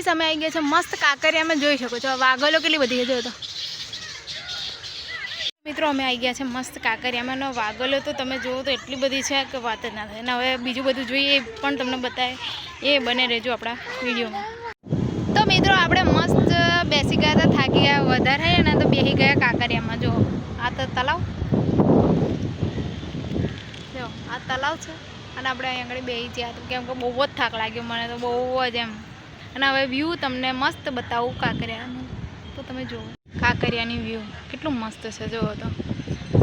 Guys અમે આવી ગયા છે મસ્ત કાંકરિયામાં, જોઈ શકો છો વાગલો કેટલી બધી છે. જો તો મિત્રો અમે આવી ગયા છે મસ્ત કાંકરિયામાં, વાગલો તો તમે જુઓ તો એટલી બધી છે કે વાત જ ના થાય. અને હવે બીજું બધું જોઈએ એ પણ તમને બતાવે, એ બને રહેજો આપણા વિડીયોમાં. તો મિત્રો આપણે મસ્ત બેસી ગયા હતા, થાકી ગયા વધારે ને તો બેસી ગયા કાંકરિયામાં. જો આ તો તલાવ, જો આ તલાવ છે અને આપણે અહીં આગળ બેસી ગયા હતા કેમ કે બહુ જ થાક લાગ્યો મને તો, બહુ જ એમ. અને હવે વ્યૂ તમને મસ્ત બતાવું કાંકરિયાનું, તો તમે જુઓ કાંકરિયાની વ્યૂ કેટલું મસ્ત છે. જુઓ તો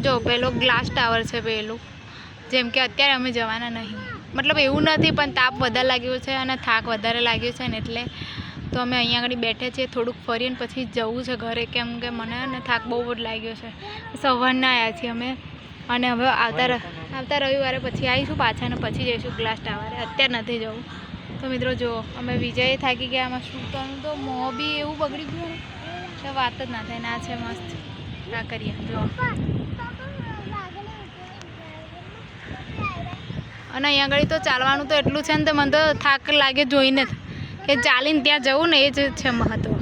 જો પેલો ગ્લાસ ટાવર છે પેલું, જેમ કે અત્યારે અમે જવાના નહીં, મતલબ એવું નથી પણ તાપ વધારે લાગ્યો છે અને થાક વધારે લાગ્યો છે ને એટલે તો અમે અહીંયા આગળ બેઠે છીએ. થોડુંક ફરીને પછી જવું છે ઘરે, કેમ કે મને ને થાક બહુ જ લાગ્યો છે. સવારના આવ્યા છીએ અમે અને હવે આવતા રવિવારે પછી આવીશું પાછા ને પછી જઈશું ગ્લાસ ટાવરે, અત્યારે નથી જવું. તો મિત્રો જો અમે વિજય થાકી ગયા, આમાં શું કરવું, તો મોં બી એવું બગડી ગયું ને વાત જ ના થાય. ના છે મસ્ત કાંકરિયા જો. અને અહીંયા આગળ તો ચાલવાનું તો એટલું છે ને, તો મને તો થાક લાગે જોઈને જ કે ચાલીને ત્યાં જવું ને એ જ છે મહત્વ.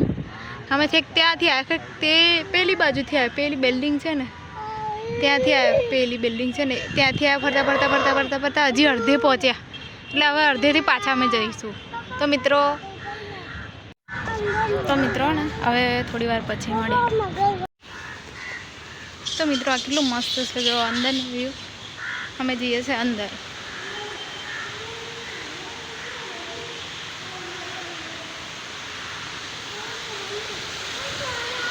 અમે છેક ત્યાંથી આવ્યા, તે પેલી બાજુથી આવ્યા, પેલી બિલ્ડિંગ છે ને ત્યાંથી આવ્યા, પેલી બિલ્ડિંગ છે ને ત્યાંથી આવ્યા, ફરતા હજી અડધે પહોંચ્યા, એટલે હવે અડધેથી પાછા અમે જઈશું. તો મિત્રો ને હવે થોડી વાર પછી મળે. તો મિત્રો આ કેટલું મસ્ત છે જો અંદરનું વ્યૂ. અમે જઈએ છીએ અંદર.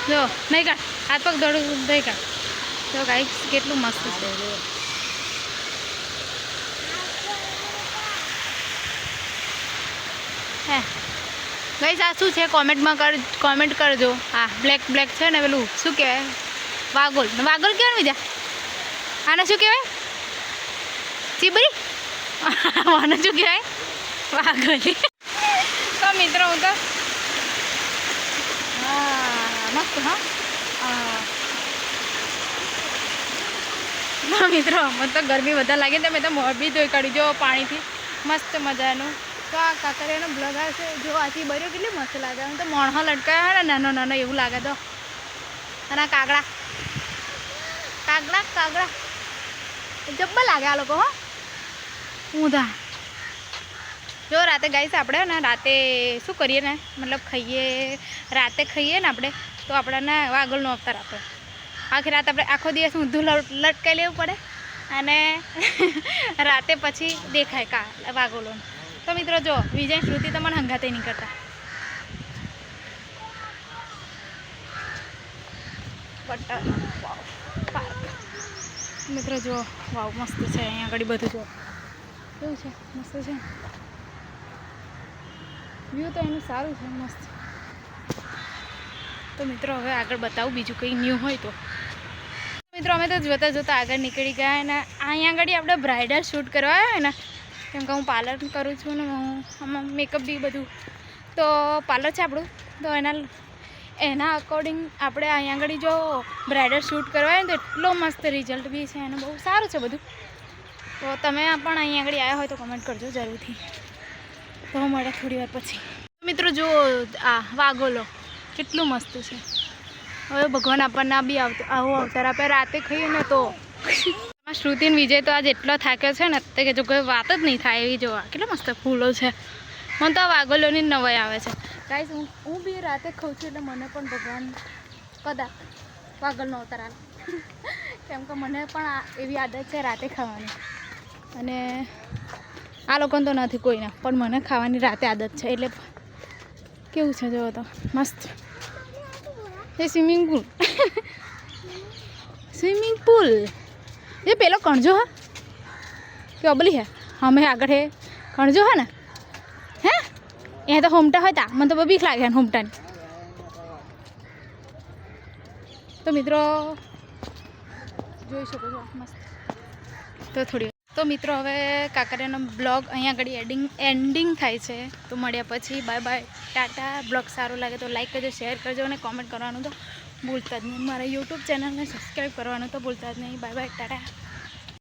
જો નહીં કાઢ, હાથ પગ દોડું નહીં કાઢ. તો ગાઈસ કેટલું મસ્ત છે જો. હે ગાઈસ આ શું છે કોમેન્ટ કરજો. હા બ્લેક છે ને પેલું શું કહેવાય, વાગોલ કહેવાય બીજા, આને શું કહેવાય, ચીબરી, આને શું કહેવાય, વાગોલી. તો મિત્રો હું તો મસ્ત હા મિત્રો મને તો ગરમી વધારે લાગે ને, મેં તો મોં બી ધોઈ કાઢ્યું જો પાણીથી મસ્ત મજાનું. તો આ કાંકરિયાનો બ્લોગ આવે છે જો. આથી બર્યો કેટલી મસ્ત લાગે, તો મોણો લટકાયો હોય ને નાનો એવું લાગે તો. અને આ કાગડા જબ્બર લાગે આ લોકો. હો ઊંધા જો. રાતે ગાઈસ આપણે ને રાતે શું કરીએ ને, મતલબ રાતે ખાઈએ ને આપણે તો આપણને વાગલનો અવતાર આપે. આખી રાત આપણે આખો દિવસ ઊંધું લટકાઈ લેવું પડે અને રાતે પછી દેખાય વાગોલો. તો મિત્રો જો વિજય શ્રુતિ તો મને હંગાતે નહીં કરતા. પાર્ક મિત્રો જો વાવ મસ્ત છે અહીંયા આગળ બધું જો કેવું છે, મસ્ત છે વ્યૂ તો એનું સારું છે મસ્ત. તો મિત્રો હવે આગળ બતાવું બીજું કંઈ ન્યૂ હોય તો. મિત્રો અમે તો જોતા આગળ નીકળી ગયા ને અહીંયા આગળ આપણે બ્રાઇડલ શૂટ કરવા આવ્યા ને, કેમ કે હું પાર્લર કરું છું ને, હું આમાં મેકઅપ બી બધું તો પાર્લર છે આપણું, તો એના અકોર્ડિંગ આપણે અહીંયા આગળ જો બ્રાઇડલ શૂટ કરવા આવે ને તો એટલો મસ્ત રિઝલ્ટ બી છે અને બહુ સારું છે બધું. તો તમે પણ અહીંયા આગળ આવ્યા હોય તો કમેન્ટ કરજો જરૂરથી. તો મળે થોડી વાર પછી. મિત્રો જો આ વાગોલો કેટલું મસ્ત છે. હવે ભગવાન આપણને બી આવો અવતાર આપે. રાતે ખાઈએ ને તો શ્રુતિ ને વિજય તો આજ એટલો થાક્યો છે ને કે જો કોઈ વાત જ નહીં થાય એવી. જોવા કેટલા મસ્ત ફૂલો છે. મને તો આ વાગોલોની નવાઈ આવે છે ગાઈસ. હું બી રાતે ખાઉં છું એટલે મને પણ ભગવાન કદાચ વાગલનો અવતાર આવે, કેમ કે મને પણ એવી આદત છે રાતે ખાવાની. અને આ લોકોને તો નથી કોઈને, પણ મને ખાવાની રાતે આદત છે. એટલે કેવું છે જોવો તો મસ્ત. એ સ્વિમિંગ પુલ એ પેલો કણજો હા કે અબલી હે અમે આગળ હે કણજો હા ને હે એ તો હોમટા હોય તા મને તો બીક લાગે હોમટાની. તો મિત્રો જોઈ શકો છો મસ્ત. તો મિત્રો હવે કાંકરિયાનો બ્લોગ અહીંયા આગળ એન્ડિંગ થાય છે. તો મળ્યા પછી બાય બાય, ટાટા. બ્લોગ સારો લાગે તો લાઈક કરજો, શેર કરજો અને કોમેન્ટ કરવાનું તો ભૂલતા જ નહીં. મારા યુટ્યુબ ચેનલને સબસ્ક્રાઈબ કરવાનું તો ભૂલતા જ નહીં. Bye bye, Tata.